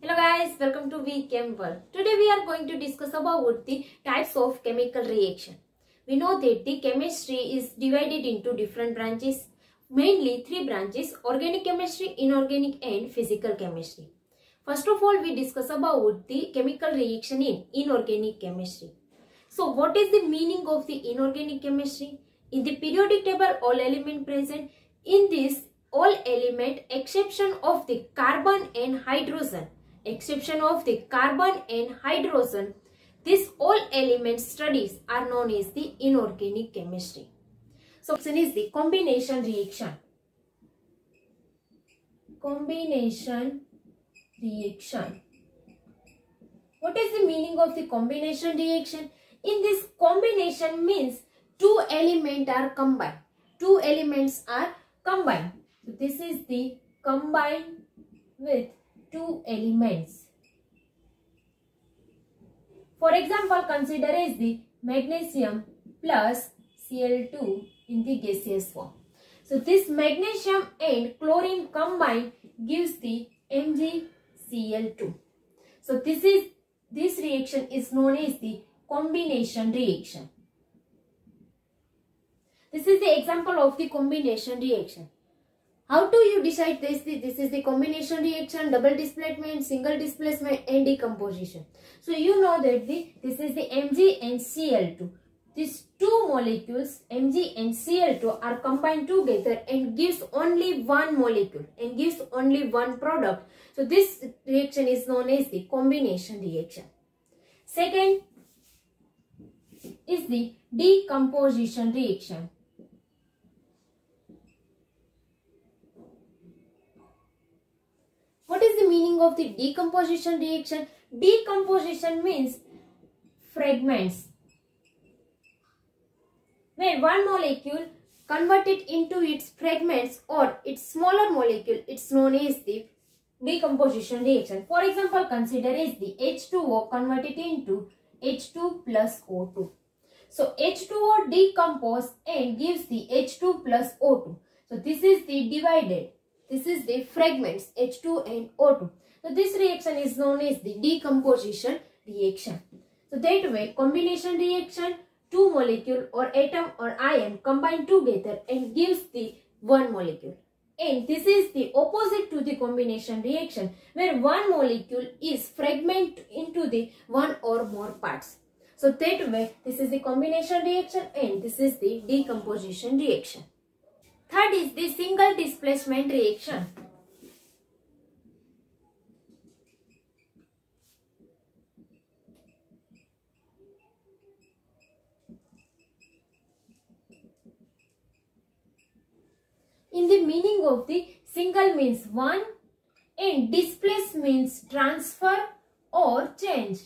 Hello guys, welcome to VChem World. Today we are going to discuss about the types of chemical reaction. We know that the chemistry is divided into different branches, mainly three branches: organic chemistry, inorganic and physical chemistry. First of all, we discuss about the chemical reaction in inorganic chemistry. So what is the meaning of the inorganic chemistry? In the periodic table, all elements present in this all element exception of the carbon and hydrogen. These all elements studies are known as the inorganic chemistry. So next is the combination reaction. What is the meaning of the combination reaction? In this, combination means two elements are combined. So this is the combined with two elements. For example, consider as the magnesium plus Cl2 in the gaseous form. So this magnesium and chlorine combined gives the MgCl2. So this reaction is known as the combination reaction. This is the example of the combination reaction. How do you decide this? This is the combination reaction, double displacement, single displacement and decomposition. So you know that this is the Mg and Cl2. These two molecules Mg and Cl2 are combined together and gives only one molecule and gives only one product. So this reaction is known as the combination reaction. Second is the decomposition reaction. What is the meaning of the decomposition reaction? Decomposition means fragments. When one molecule converted into its fragments or its smaller molecule, it's known as the decomposition reaction. For example, consider as the H2O converted into H2 plus O2. So H2O decomposes and gives the H2 plus O2. So this is the divided. This is the fragments H2 and O2. So this reaction is known as the decomposition reaction. So that way, combination reaction, two molecule or atom or ion combine together and gives the one molecule. And this is the opposite to the combination reaction, where one molecule is fragmented into the one or more parts. So that way, this is the combination reaction and this is the decomposition reaction. Third is the single displacement reaction. In the meaning of the single means one and displace means transfer or change.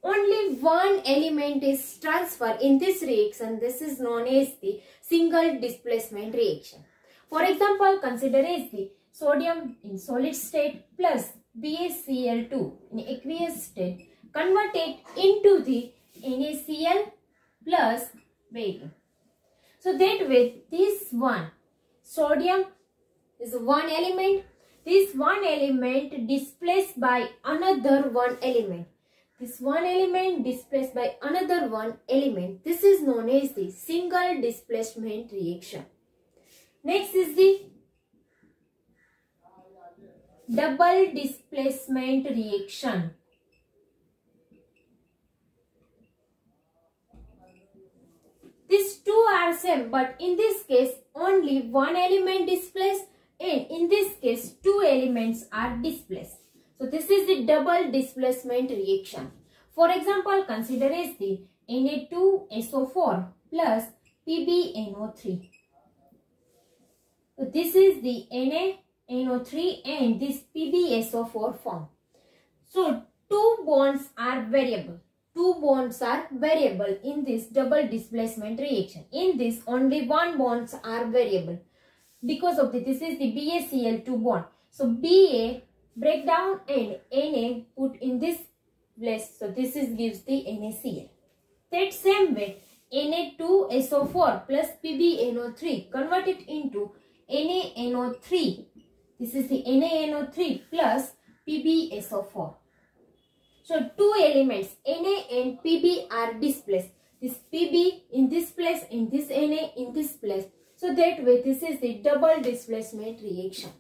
Only one element is transferred in this reaction. This is known as the single displacement reaction. For example, consider as the sodium in solid state plus BaCl2 in aqueous state converted into the NaCl plus barium. So that way, this one sodium is one element. This one element displaced by another one element. This one element displaced by another one element. This is known as the single displacement reaction. Next is the double displacement reaction. These two are same, but in this case only one element displaced and in this case two elements are displaced. So this is the double displacement reaction. For example, consider as the Na2SO4 plus PbNO3. So this is the NaNO3 and this PbSO4 form. So two bonds are variable. In this double displacement reaction. In this only one bonds are variable. Because of this is the BaCl2 bond. So Ba break down and Na put in this place. So this gives the NaCl. That same way, Na2SO4 plus PbNO3 converted into NaNO3 This is the NaNO3 plus PbSO4. So two elements Na and Pb are displaced. This Pb in this place and this Na in this place. So that way this is the double displacement reaction.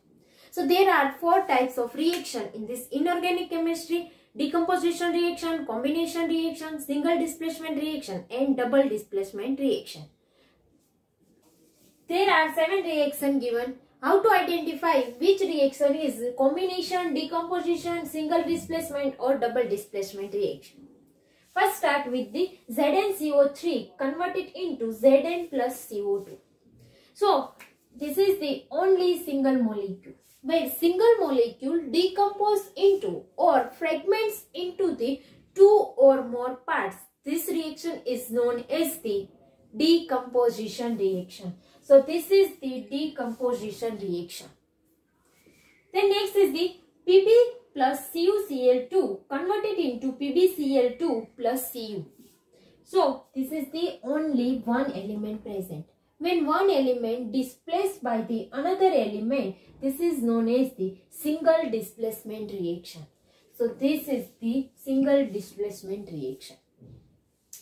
So there are four types of reaction in this inorganic chemistry: decomposition reaction, combination reaction, single displacement reaction and double displacement reaction. There are 7 reactions given. How to identify which reaction is combination, decomposition, single displacement or double displacement reaction? First start with the ZnCO3 converted into Zn plus CO2. So this is the only single molecule, where single molecule decompose into or fragments into the 2 or more parts. This reaction is known as the decomposition reaction. So this is the decomposition reaction. Then next is the Pb plus CuCl2 converted into PbCl2 plus Cu. So this is the only one element present. When one element displaced by the another element, this is known as the single displacement reaction. So this is the single displacement reaction.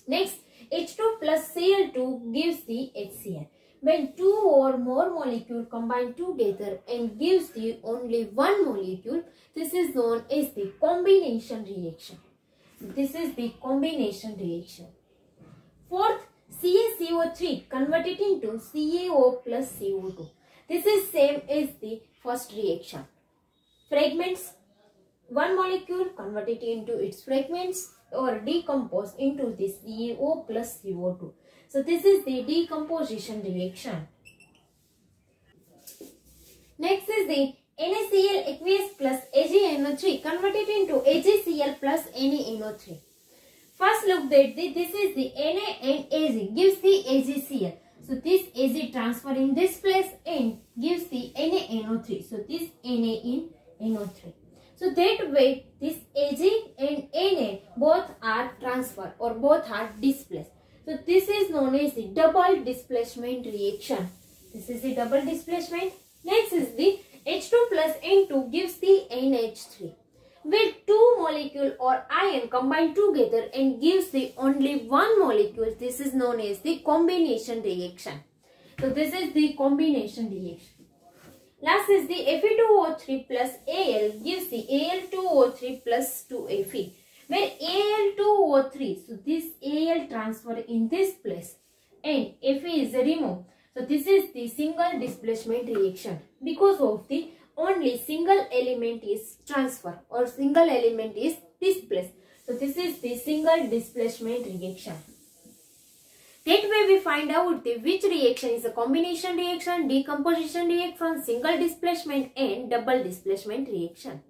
Next, H2 plus Cl2 gives the HCl. When two or more molecules combine together and gives the only one molecule, this is known as the combination reaction. This is the combination reaction. Fourth, CaCO3 converted into CaO plus CO2. This is same as the first reaction. Fragments, one molecule converted into its fragments or decompose into this CaO plus CO2. So this is the decomposition reaction. Next is the NaCl aqueous plus AgNO3 converted into AgCl plus NaNO3. First look that this is the Na and Ag gives the AgCl. So this Ag transfer in this place and gives the NaNO3. So this Na in NO3. So that way this Ag and Na both are transferred or both are displaced. So this is known as the double displacement reaction. This is the double displacement. Next is the H2 plus N2 gives the NH3. Where two molecule or ion combine together and gives the only one molecule, this is known as the combination reaction. So this is the combination reaction. Last is the Fe2O3 plus Al gives the Al2O3 plus 2Fe. Where Al2O3, so this Al transfer in this place and Fe is removed. So this is the single displacement reaction because of the only single element is transfer or single element is displaced. So this is the single displacement reaction. That way we find out which reaction is a combination reaction, decomposition reaction, single displacement and double displacement reaction.